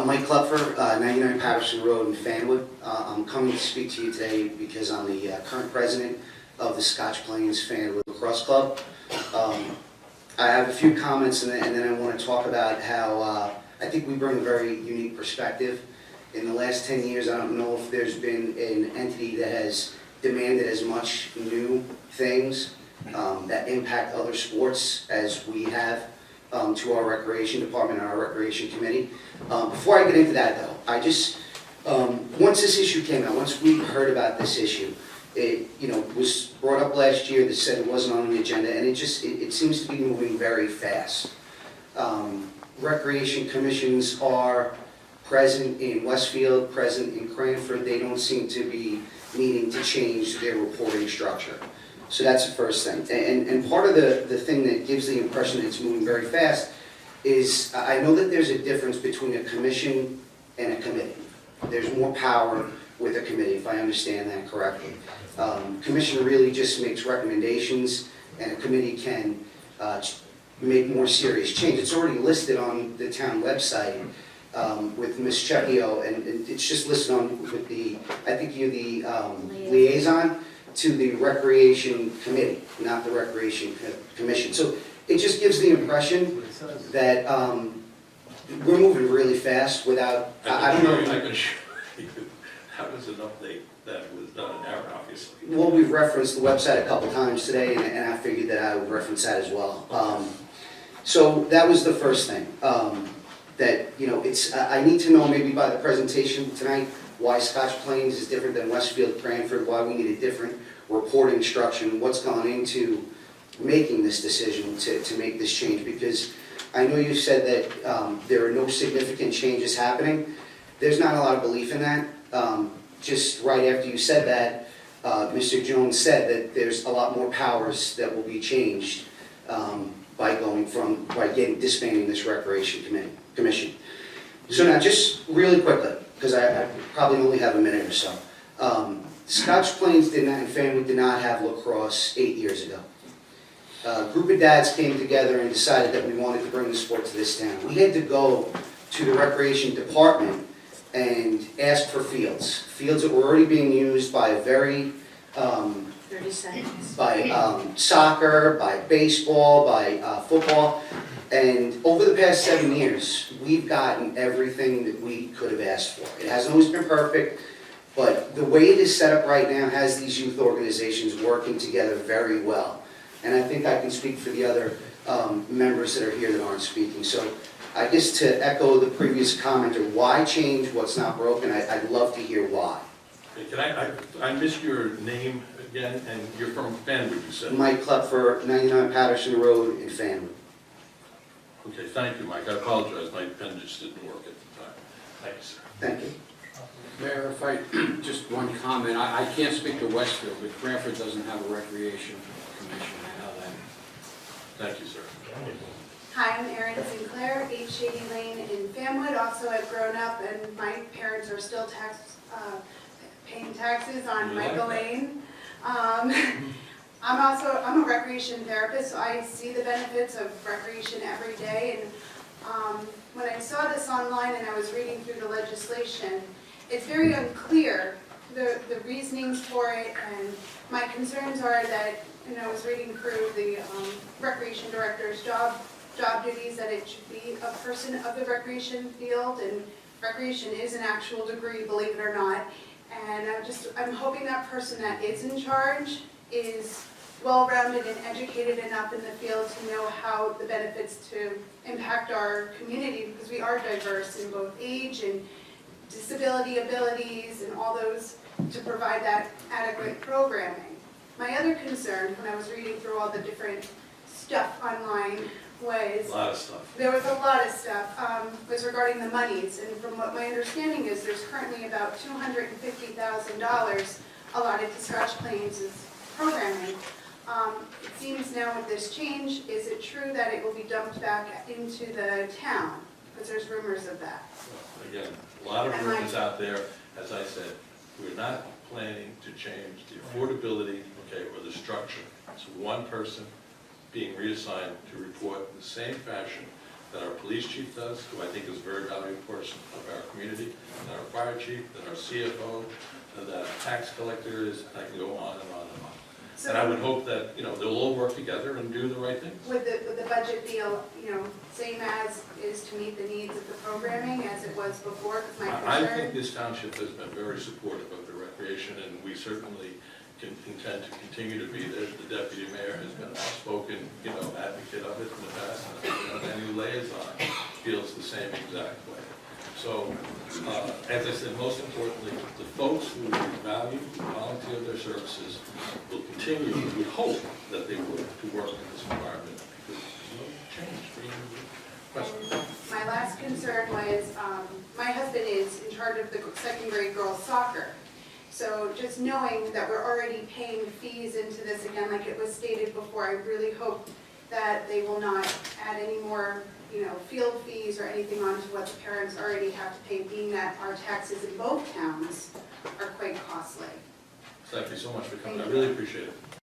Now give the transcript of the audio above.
Mike Klepfer, 99 Patterson Road in Fanwood. I'm coming to speak to you today because I'm the current president of the Scotch Plains Fanwood Lacrosse Club. I have a few comments and then I want to talk about how I think we bring a very unique perspective. In the last 10 years, I don't know if there's been an entity that has demanded as much new things that impact other sports as we have to our recreation department and our recreation committee. Before I get into that though, I just, once this issue came out, once we heard about this issue, it was brought up last year that said it wasn't on the agenda, and it seems to be moving very fast. Recreation commissions are present in Westfield, present in Cranford. They don't seem to be needing to change their reporting structure. So that's the first thing. And part of the thing that gives the impression that it's moving very fast is I know that there's a difference between a commission and a committee. There's more power with a committee, if I understand that correctly. Commission really just makes recommendations, and a committee can make more serious change. It's already listed on the town website with Ms. Checchio, and it's just listed on with the, I think you're the liaison to the Recreation Committee, not the Recreation Commission. So it just gives the impression that we're moving really fast without, I don't know. I can show you, that was an update that was done in error, obviously. Well, we've referenced the website a couple times today, and I figured that I would reference that as well. So that was the first thing. That, it's, I need to know maybe by the presentation tonight why Scotch Plains is different than Westfield, Cranford, why we need a different reporting structure, and what's gone into making this decision to make this change. Because I know you said that there are no significant changes happening. There's not a lot of belief in that. Just right after you said that, Mr. Jones said that there's a lot more powers that will be changed by disbanding this Recreation Commission. So now, just really quickly, because I probably only have a minute or so. Scotch Plains and Fanwood did not have lacrosse 8 years ago. A group of dads came together and decided that we wanted to bring the sport to this town. We had to go to the recreation department and ask for fields that were already being used by a very 30 seconds. by soccer, by baseball, by football. And over the past 7 years, we've gotten everything that we could have asked for. It hasn't always been perfect, but the way it is set up right now has these youth organizations working together very well. And I think I can speak for the other members that are here that aren't speaking. So I guess to echo the previous commenter, why change what's not broken? I'd love to hear why. Can I missed your name again, and you're from Fanwood, you said? Mike Klepfer, 99 Patterson Road in Fanwood. Okay, thank you, Mike. I apologize, my pen just didn't work at the time. Thank you, sir. Thank you. Mayor, if I, just one comment, I can't speak to Westfield, but Cranford doesn't have a recreation commission, I know that. Thank you, sir. Hi, I'm Erin Sinclair, 8 Shady Lane in Fanwood. Also, I've grown up and my parents are still paying taxes on Michael Lane. I'm a recreation therapist, so I see the benefits of recreation every day. And when I saw this online and I was reading through the legislation, it's very unclear, the reasonings for it, and my concerns are that, I was reading through the recreation director's job duties, that it should be a person of the recreation field, and recreation is an actual degree, believe it or not. And I'm hoping that person that is in charge is well-rounded and educated enough in the field to know how the benefits to impact our community, because we are diverse in both age and disability, abilities, and all those, to provide that adequate programming. My other concern, when I was reading through all the different stuff online, was... A lot of stuff. There was a lot of stuff, was regarding the monies, and from what my understanding is, there's currently about $250,000 allotted to Scotch Plains' programming. It seems now with this change, is it true that it will be dumped back into the town? Because there's rumors of that. Well, again, a lot of rumors out there. As I said, we're not planning to change the affordability, or the structure. It's one person being reassigned to report in the same fashion that our police chief does, who I think is a very valuable person of our community, than our fire chief, than our CFO, than the tax collector is, I can go on and on and on. And I would hope that, you know, they'll all work together and do the right things. Would the budget be, same as is to meet the needs of the programming as it was before? 'Cause my I concern. think this township has been very supportive of the recreation, and we certainly can intend to continue to be there. The deputy mayor has been an outspoken, advocate of it in the past, and any liaison feels the same exact way. So, as I said, most importantly, the folks who value, volunteer their services will continue, we hope that they will, to work in this environment, because there's no change being requested. And my last concern was, my husband is in charge of the second grade girls soccer. So just knowing that we're already paying fees into this again, like it was stated before, I really hope that they will not add any more, field fees or anything onto what the parents already have to pay, being that our taxes in both towns are quite costly. Thank you so much for coming, I Thank you. really appreciate it.